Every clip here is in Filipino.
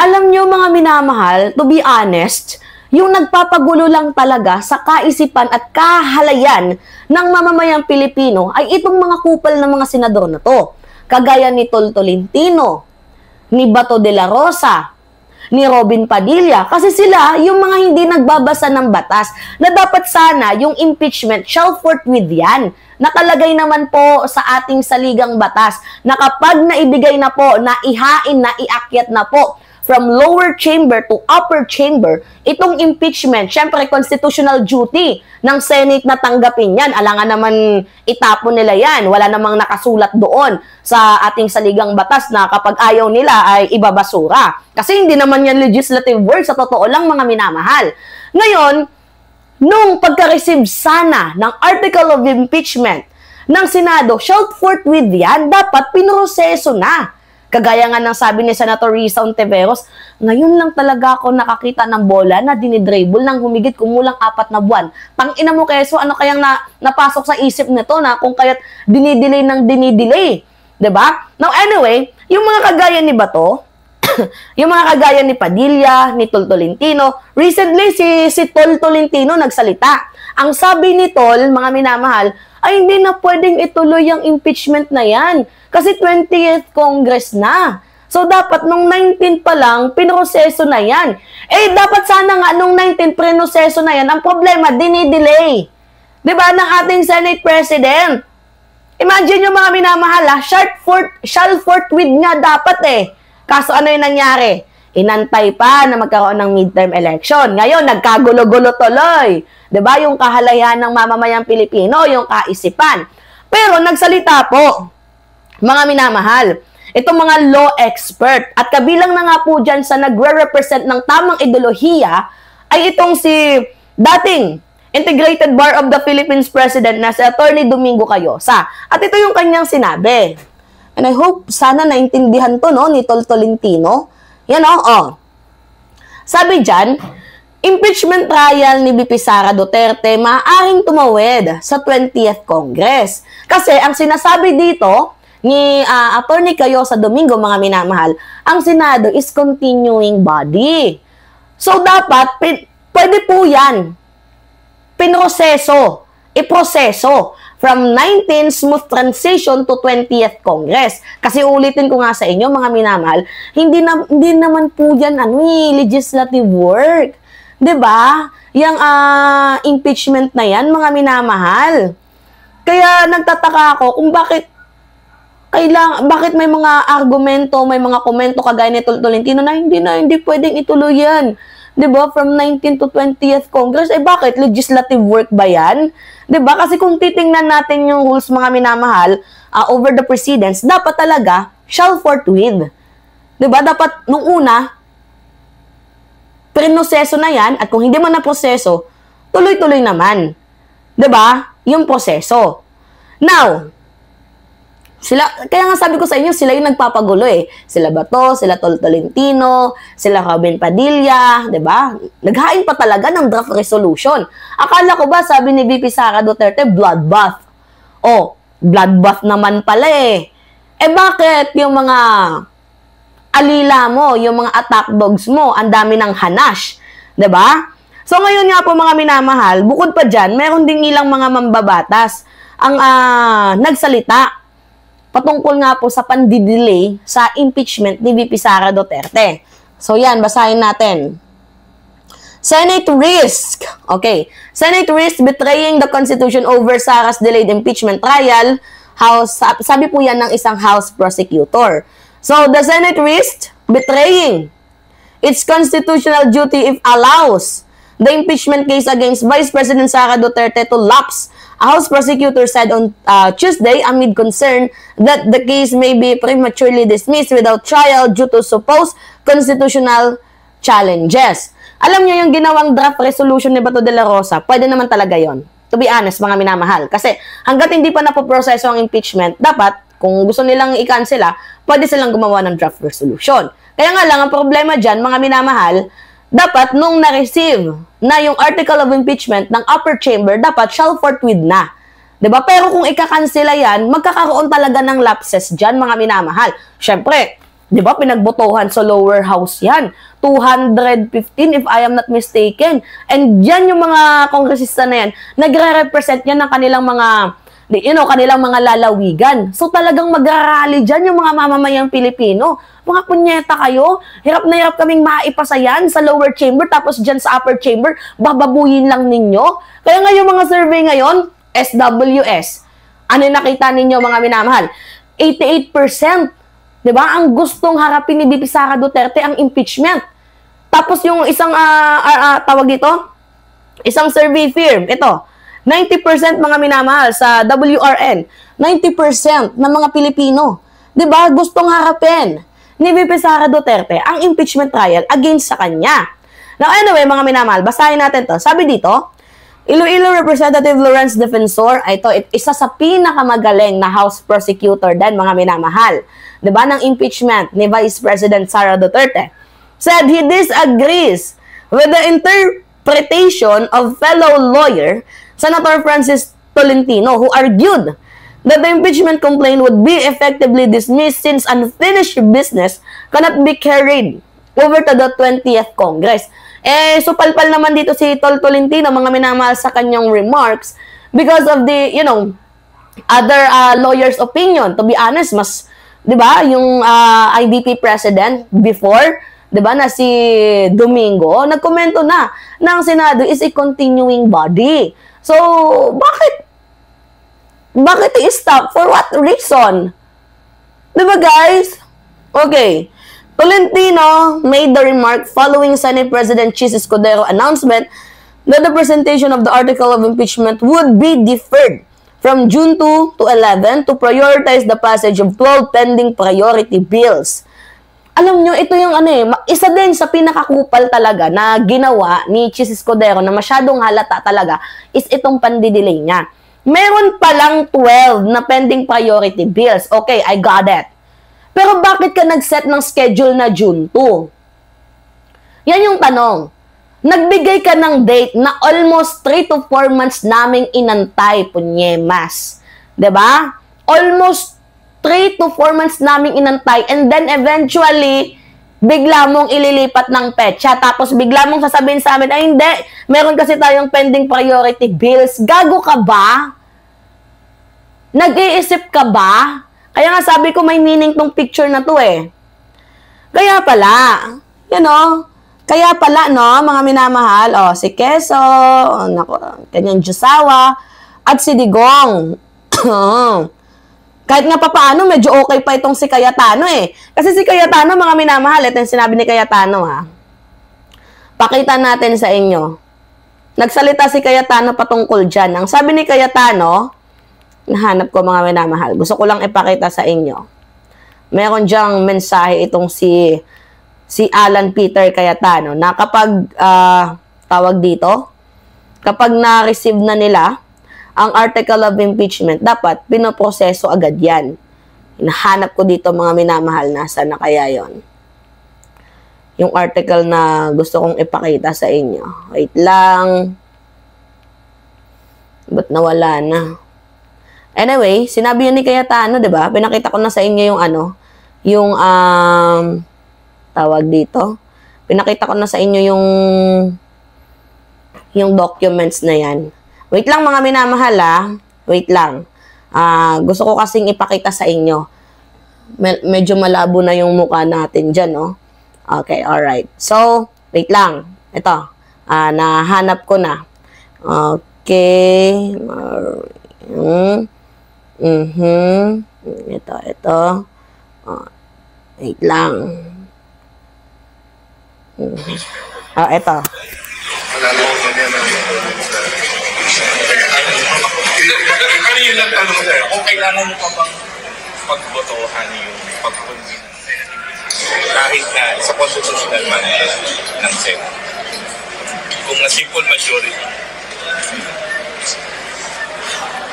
Alam nyo mga minamahal, to be honest, yung nagpapagulo lang talaga sa kaisipan at kahalayan ng mamamayang Pilipino ay itong mga kupal ng mga senador na to. Kagaya ni Tol Tolentino, ni Bato de la Rosa, ni Robin Padilla. Kasi sila yung mga hindi nagbabasa ng batas na dapat sana yung impeachment shall forthwith yan. Nakalagay naman po sa ating saligang batas na kapag naibigay na po, naihain, naiakyat na po from lower chamber to upper chamber, itong impeachment, syempre constitutional duty ng Senate na tanggapin yan. Alangan naman itapon nila yan. Wala namang nakasulat doon sa ating saligang batas na kapag ayaw nila ay ibabasura. Kasi hindi naman yan legislative work, sa totoo lang mga minamahal. Ngayon, nung pagka-receive sana ng article of impeachment ng Senado, shall forthwith yan, dapat pinroseso na. Kagaya nga ng sabi ni Senator Risa Ontiveros, ngayon lang talaga ako nakakita ng bola na dinidribble ng humigit kumulang 4 na buwan. Tangina mo keso, ano kayang napasok sa isip nito na kung kaya't dinidelay ng dinidelay. 'Di ba? Now anyway, yung mga kagaya ni Bato, yung mga kagaya ni Padilla, ni Tol Tolentino, recently si Tol Tolentino nagsalita. Ang sabi ni Tol, mga minamahal, ay hindi na pwedeng ituloy ang impeachment na yan. Kasi 20th Congress na. So, dapat nung 19 pa lang, pinroseso na yan. Eh, dapat sana nga nung 19 pinroseso na yan. Ang problema, dinidelay. Diba, ng ating Senate President. Imagine yung mga minamahal, shall forthwith nga dapat eh. Kaso ano yung nangyari? Inantay pa na magkaroon ng midterm election. Ngayon, nagkagulo-gulo tuloy. Diba? Yung kahalayan ng mamamayang Pilipino, yung kaisipan. Pero nagsalita po, mga minamahal, itong mga law expert, at kabilang na nga po dyan sa nagre-represent ng tamang ideolohiya, ay itong si dating Integrated Bar of the Philippines President na si Attorney Domingo Cayosa. At ito yung kanyang sinabi. And I hope sana naintindihan to, no, ni Tol Tolentino. Yan, oh. Sabi dyan, impeachment trial ni VP Sara Duterte maaaring tumawid sa 20th Congress. Kasi ang sinasabi dito ni Attorney Cayosa Domingo, mga minamahal, ang Senado is continuing body. So dapat, pwede po yan, pinroseso, iproseso from 19 smooth transition to 20th Congress. Kasi ulitin ko nga sa inyo, mga minamahal, hindi naman po yan legislative work. 'Di ba? Yang impeachment na yan, mga minamahal. Kaya nagtataka ako kung bakit may mga argumento, may mga komento kagaya ni Tol Tolentino na hindi pwedeng ituloy yan. 'Di ba? From 19 to 20th Congress, bakit legislative work ba yan? 'Di ba? Kasi kung titingnan natin yung rules, mga minamahal, over the precedents, dapat talaga shall forthwith. 'Di ba? Dapat nung una prinoseso na yan, at kung hindi man na proseso, tuloy-tuloy naman. 'Di ba? Yung proseso. Now, kaya nga sabi ko sa inyo, sila yung nagpapagulo eh. Sila Bato, sila Tol Tolentino, sila Robin Padilla, 'di ba? Naghain pa talaga ng draft resolution. Akala ko ba, sabi ni VP Sara Duterte, bloodbath. Oh, bloodbath naman pala eh. Bakit yung mga alila mo, yung mga attack dogs mo, ang dami ng hanash, 'di ba? So ngayon nga po, mga minamahal, bukod pa diyan, meron ding ilang mga mambabatas ang nagsalita patungkol nga po sa pandidelay sa impeachment ni VP Sara Duterte. So yan, basahin natin. Senate risk. Okay. Senate risk betraying the Constitution over Sara's delayed impeachment trial. Sabi po yan ng isang House prosecutor. So, the Senate risked betraying its constitutional duty if allows the impeachment case against Vice President Sara Duterte to lapse. A House prosecutor said on Tuesday amid concern that the case may be prematurely dismissed without trial due to supposed constitutional challenges. Alam niyo yung ginawang draft resolution ni Bato de la Rosa, pwede naman talaga yon. To be honest, mga minamahal. Kasi hanggat hindi pa napoproseso ang impeachment, dapat kung gusto nilang i-cancela, pwede silang gumawa ng draft resolution. Kaya nga lang, ang problema dyan, mga minamahal, dapat nung na-receive na yung article of impeachment ng upper chamber, dapat shall forthwith na. 'Di ba? Pero kung ika-cancela yan, magkakaroon talaga ng lapses dyan, mga minamahal. Siyempre, Di ba? Pinagbotohan sa lower house yan. 215 if I am not mistaken. And yan yung mga kongresista na yan, nagre-represent yan ng kanilang mga, kanilang mga lalawigan. So talagang mag-rally dyan yung mga mamamayang Pilipino. Mga punyeta kayo, hirap na hirap kaming maipasa yan sa lower chamber, tapos dyan sa upper chamber, bababuyin lang ninyo. Kaya nga yung mga survey ngayon, SWS, ano yung nakita ninyo mga minamahal? 88%, di ba? Ang gustong harapin ni VP Sara Duterte ang impeachment. Tapos yung isang, tawag dito, isang survey firm, ito, 90% mga minamahal sa WRN, 90% ng mga Pilipino, di ba? Gustong harapin ni VP Sara Duterte ang impeachment trial against sa kanya. Now anyway, mga minamahal, basahin natin to. Sabi dito, Iloilo Representative Lawrence Defensor, ito, isa sa pinakamagaling na House Prosecutor din, mga minamahal, diba, ng impeachment ni Vice President Sara Duterte, said he disagrees with the interpretation of fellow lawyer Senator Francis Tolentino, who argued that the impeachment complaint would be effectively dismissed since unfinished business cannot be carried over to the 20th Congress. So palpal naman dito si Tolentino, mga minamahal, sa kanyang remarks because of the, other lawyers' opinion. To be honest, mas, di ba, yung IDP president before, di ba, na si Domingo, nagkomento na ang Senado is a continuing body. So, bakit i-stop? For what reason? Di ba, guys? Okay. Tolentino made the remark following Senate President Chis Escudero announcement that the presentation of the article of impeachment would be deferred from June 2 to 11 to prioritize the passage of 12 pending priority bills. Alam nyo, ito yung isa din sa pinakakupal talaga na ginawa ni Chis Escudero na masyadong halata talaga is itong pandidelay niya. Meron palang 12 na pending priority bills. Okay, I got it. Pero bakit ka nag-set ng schedule na June 2? Yan yung tanong. Nagbigay ka ng date na almost 3 to 4 months naming inantay, punyemas. 'Di ba? Almost 3 to 4 months naming inantay, and then eventually, bigla mong ililipat ng petsa. Tapos bigla mong sasabihin sa amin, ay hindi, meron kasi tayong pending priority bills. Gago ka ba? Nag-iisip ka ba? Kaya nga sabi ko may meaning tong picture na to eh. Kaya pala, kaya pala, no, mga minamahal, si Quezon, kanyang Jusawa, at si Digong. Kahit nga papaano, medyo okay pa itong si Cayetano eh. Kasi si Cayetano, mga minamahal, ito yung sinabi ni Cayetano ha. Pakita natin sa inyo. Nagsalita si Cayetano patungkol dyan. Ang sabi ni Cayetano, nahanap ko mga minamahal. Gusto ko lang ipakita sa inyo. Meron dyang mensahe itong si Alan Peter Cayetano na kapag tawag dito, kapag na-receive na nila ang article of impeachment, dapat pinoproseso agad yan. Hinahanap ko dito mga minamahal, nasa na kaya yon? Yung article na gusto kong ipakita sa inyo. Wait lang. Ba't nawala na? Anyway, sinabi yun ni Cayetano, 'di ba? Pinakita ko na sa inyo yung tawag dito. Pinakita ko na sa inyo yung documents na 'yan. Wait lang mga minamahal Wait lang. Gusto ko kasing ipakita sa inyo. Medyo malabo na yung mukha natin diyan, no? Okay, all right. So, wait lang. Ito. Nahanap ko na. Okay. Ito. Wait lang. Ito. Ano yun lang tanong sa'yo? Kung kailangan mo pa bang pagbotohan yung pagpunsin kahit na sa constitutional mandate ng Senate? Kung na simple majority.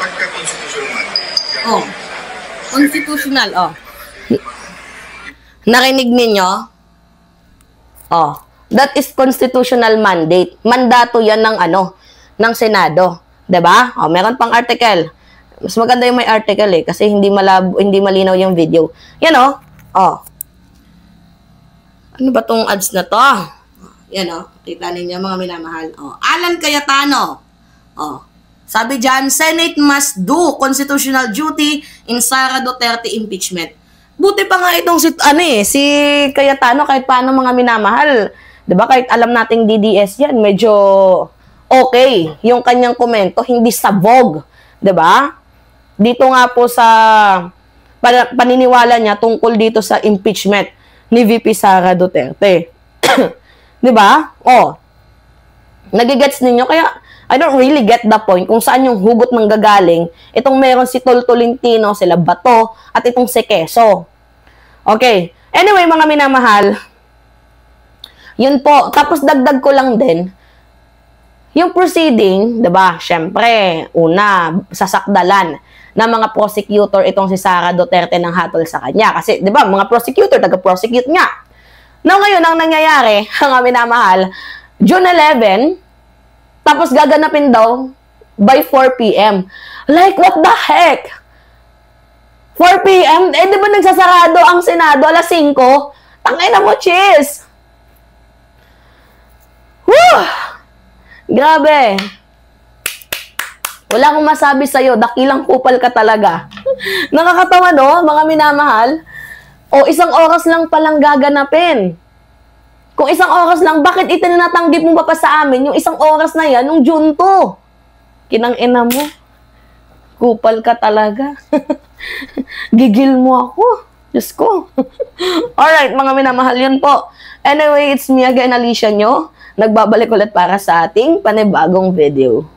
Pagka-constitutional mandate. Constitutional, Narinig ninyo? That is constitutional mandate. Mandato yan ng Senado. 'Di ba? Meron pang article. Mas maganda yung may article kasi hindi malinaw yung video. Yan Ano ba tong ads na to? Yan o. Kita ninyo mga minamahal. Alan Cayetano. Sabi dyan, Senate must do constitutional duty in Sara Duterte impeachment. Buti pa nga itong si Cayetano, kahit paano mga minamahal. 'Di ba? Kahit alam nating DDS yan, medyo okay yung kanyang komento, hindi sabog. 'Di ba? Dito nga po sa paniniwala niya tungkol dito sa impeachment ni VP Sara Duterte. 'Di ba? Nagigets ninyo? Kaya I don't really get the point kung saan yung hugot ng gagaling. Itong meron si Tolentino, sila Bato, at itong si Quezon. Okay. Anyway, mga minamahal, yun po. Tapos dagdag ko lang din, yung proceeding, diba, syempre, una, sasakdalan ng mga prosecutor itong si Sara Duterte ng hatol sa kanya. Kasi, diba, mga prosecutor, taga-prosecute nga. Now, ngayon, ang nangyayari, mga minamahal, June 11, tapos gaganapin daw by 4 p.m. Like, what the heck? 4 p.m? Eh, di ba nagsasarado ang Senado alas 5? Tangay na mo, cheese! Woo! Grabe. Wala akong masabi sa'yo. Dakilang kupal ka talaga. Nakakatawa, no? Mga minamahal. Isang oras lang palang gaganapin. Kung isang oras lang, bakit itinatanggi mo pa sa amin yung isang oras na yan nung June 2? Kinang-ina mo. Kupal ka talaga. Gigil mo ako. Diyos ko. Alright, mga minamahal, yun po. Anyway, it's me again, Alicia nyo. Nagbabalik ulit para sa ating panibagong video.